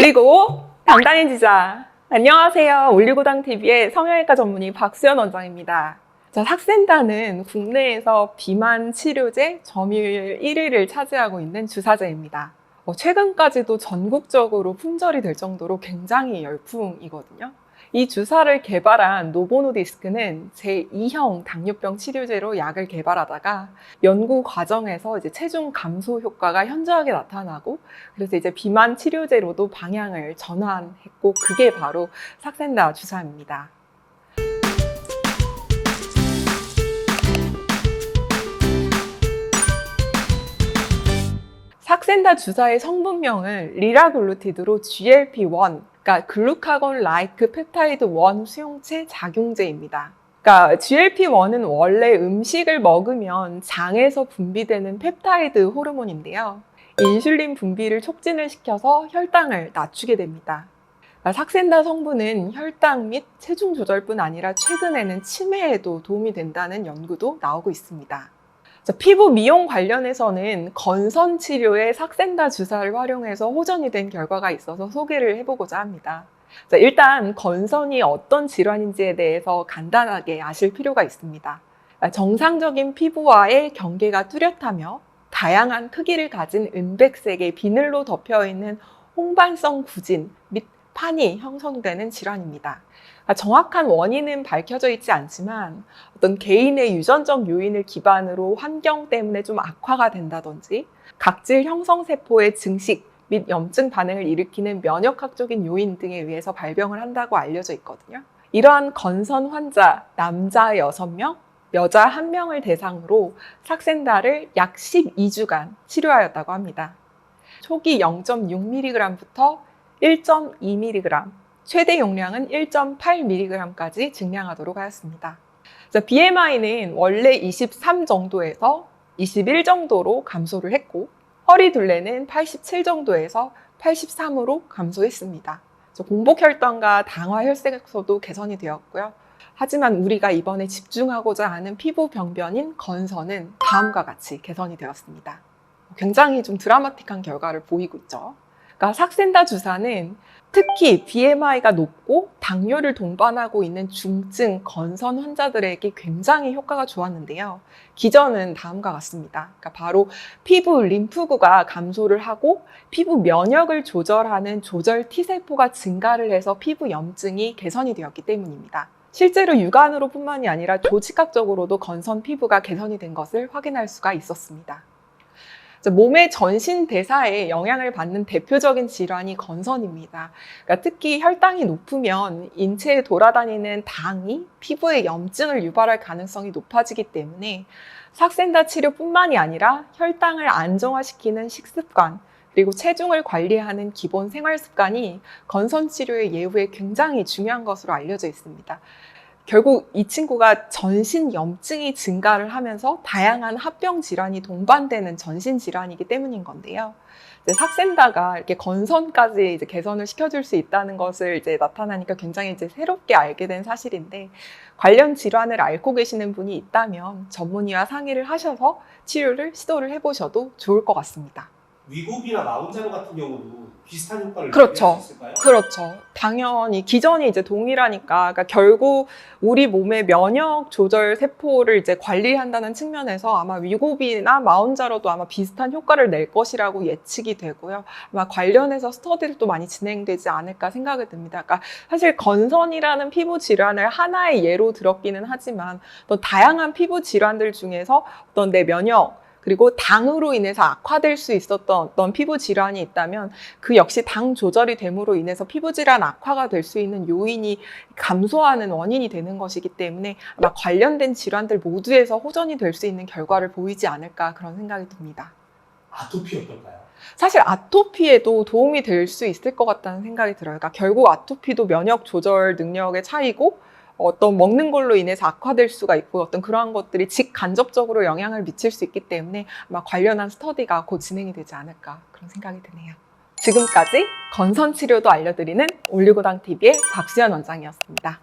올리고 당당해지자. 안녕하세요. 올리고당TV의 성형외과 전문의 박수연 원장입니다. 자, 삭센다는 국내에서 비만 치료제 점유율 1위를 차지하고 있는 주사제입니다. 최근까지도 전국적으로 품절이 될 정도로 굉장히 열풍이거든요. 이 주사를 개발한 노보노디스크는 제2형 당뇨병 치료제로 약을 개발하다가 연구 과정에서 이제 체중 감소 효과가 현저하게 나타나고, 그래서 이제 비만 치료제로도 방향을 전환했고, 그게 바로 삭센다 주사입니다. 삭센다 주사의 성분명을 리라글루티드로 GLP-1, 그러니까 글루카곤 라이크 펩타이드 1 수용체 작용제입니다. 그러니까 GLP-1은 원래 음식을 먹으면 장에서 분비되는 펩타이드 호르몬인데요. 인슐린 분비를 촉진을 시켜서 혈당을 낮추게 됩니다. 그러니까 삭센다 성분은 혈당 및 체중 조절뿐 아니라 최근에는 치매에도 도움이 된다는 연구도 나오고 있습니다. 피부 미용 관련해서는 건선 치료에 삭센다 주사를 활용해서 호전이 된 결과가 있어서 소개를 해보고자 합니다. 일단 건선이 어떤 질환인지에 대해서 간단하게 아실 필요가 있습니다. 정상적인 피부와의 경계가 뚜렷하며 다양한 크기를 가진 은백색의 비늘로 덮여있는 홍반성 구진 및 판이 형성되는 질환입니다. 정확한 원인은 밝혀져 있지 않지만 어떤 개인의 유전적 요인을 기반으로 환경 때문에 좀 악화가 된다든지 각질 형성세포의 증식 및 염증 반응을 일으키는 면역학적인 요인 등에 의해서 발병을 한다고 알려져 있거든요. 이러한 건선 환자 남자 6명, 여자 1명을 대상으로 삭센다를 약 12주간 치료하였다고 합니다. 초기 0.6mg부터 1.2mg, 최대 용량은 1.8mg까지 증량하도록 하였습니다. BMI는 원래 23 정도에서 21 정도로 감소를 했고, 허리 둘레는 87 정도에서 83으로 감소했습니다. 공복혈당과 당화혈색소도 개선이 되었고요. 하지만 우리가 이번에 집중하고자 하는 피부 병변인 건선은 다음과 같이 개선이 되었습니다. 굉장히 좀 드라마틱한 결과를 보이고 있죠. 그러니까 삭센다 주사는 특히 BMI가 높고 당뇨를 동반하고 있는 중증 건선 환자들에게 굉장히 효과가 좋았는데요. 기전은 다음과 같습니다. 그러니까 바로 피부 림프구가 감소를 하고 피부 면역을 조절하는 조절 T세포가 증가를 해서 피부 염증이 개선이 되었기 때문입니다. 실제로 육안으로 뿐만이 아니라 조직학적으로도 건선 피부가 개선이 된 것을 확인할 수가 있었습니다. 몸의 전신 대사에 영향을 받는 대표적인 질환이 건선입니다. 그러니까 특히 혈당이 높으면 인체에 돌아다니는 당이 피부에 염증을 유발할 가능성이 높아지기 때문에 삭센다 치료뿐만이 아니라 혈당을 안정화시키는 식습관, 그리고 체중을 관리하는 기본 생활 습관이 건선 치료의 예후에 굉장히 중요한 것으로 알려져 있습니다. 결국 이 친구가 전신 염증이 증가를 하면서 다양한 합병 질환이 동반되는 전신 질환이기 때문인 건데요. 삭센다가 이렇게 건선까지 이제 개선을 시켜줄 수 있다는 것을 이제 나타나니까 굉장히 이제 새롭게 알게 된 사실인데, 관련 질환을 앓고 계시는 분이 있다면 전문의와 상의를 하셔서 치료를 시도를 해보셔도 좋을 것 같습니다. 위고비나 마운자로 같은 경우도 비슷한 효과를 그렇죠. 기대할 수 있을까요? 그렇죠. 당연히 기전이 이제 동일하니까, 그러니까 결국 우리 몸의 면역 조절 세포를 이제 관리한다는 측면에서 아마 위고비나 마운자로도 아마 비슷한 효과를 낼 것이라고 예측이 되고요. 아마 관련해서 스터디도 많이 진행되지 않을까 생각이 듭니다. 그러니까 사실 건선이라는 피부 질환을 하나의 예로 들었기는 하지만 또 다양한 피부 질환들 중에서 어떤 내 면역 그리고 당으로 인해서 악화될 수 있었던 어떤 피부 질환이 있다면 그 역시 당 조절이 됨으로 인해서 피부 질환 악화가 될 수 있는 요인이 감소하는 원인이 되는 것이기 때문에 아마 관련된 질환들 모두에서 호전이 될 수 있는 결과를 보이지 않을까, 그런 생각이 듭니다. 아토피 어떨까요? 사실 아토피에도 도움이 될 수 있을 것 같다는 생각이 들어요. 그러니까 결국 아토피도 면역 조절 능력의 차이고 어떤 먹는 걸로 인해서 악화될 수가 있고 어떤 그러한 것들이 직간접적으로 영향을 미칠 수 있기 때문에 아마 관련한 스터디가 곧 진행이 되지 않을까, 그런 생각이 드네요. 지금까지 건선 치료도 알려드리는 올리고당TV의 박수연 원장이었습니다.